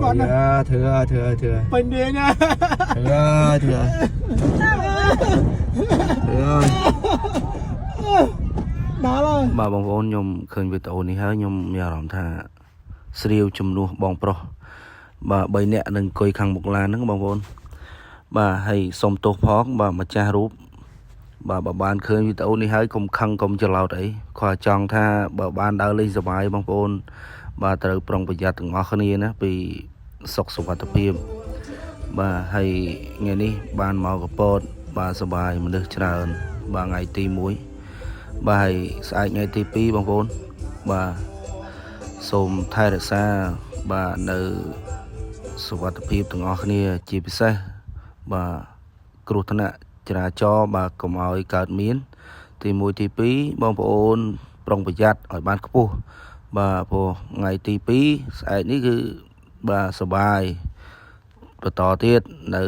con này thừa bên đi nha thừa đó rồi bà bông vốn nhom khơi về tàu này hả nhom nhà làm thà siêu chùm luôn bong pro bà bay nè đừng coi khăng một làn nữa bông vốn bà hay xông tô phó bà mà cha rúp bà ban khơi về tàu này hả cùng khăng cùng cho lao đấy khoa chọn tha bà ban đào lên sờ bài bông vốn bà từ prong bây giờ từng ngõ khơi nè bị sọc sọc vật phim bà hay ngày ní ban màu cái pot bà sờ bài mình được chờ bà ngày tì muối bà hay sai ngày tì pi bông vốn bà xôm thay được xa bàនៅសុវត្ថិភាពទាំងអស់គ្នាជាពិសេសបាទគ្រោះថ្នាក់ចរាចរណ៍បាទកុំឲ្យកើតមានទី1ទី2បងប្អូនប្រុងប្រយ័ត្នឲ្យបានខ្ពស់បាទព្រោះថ្ងៃទី2ស្អែកនេះគឺបាទសប្បាយបន្តទៀតនៅ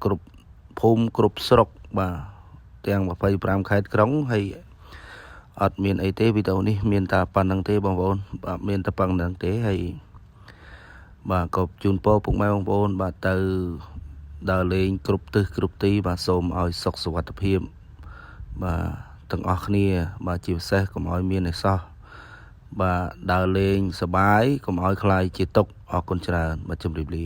គ្រប់ភូមិគ្រប់ស្រុកបាទទាំង25ខេត្តក្រុងហើយអត់មានអីទេវីដេអូនេះមានតែប៉ុណ្្នឹងទេបងប្អូនបាទមានតែប៉ុណ្្នឹងទេហើយបាទក៏ជូនពរពុកម៉ែបងប្អូនបាទទៅដើរលេងគ្រប់ទិសគ្រប់ទីបាទសូមឲ្យសុខសុវត្ថិភាពបាទទាំងអស់គ្នាបាទជាពិសេសកុំឲ្យមានអីសោះបាទដើរលេងសប្បាយកុំឲ្យខ្លាចជាទុក្ខអរគុណច្រើនបាទជម្រាបលា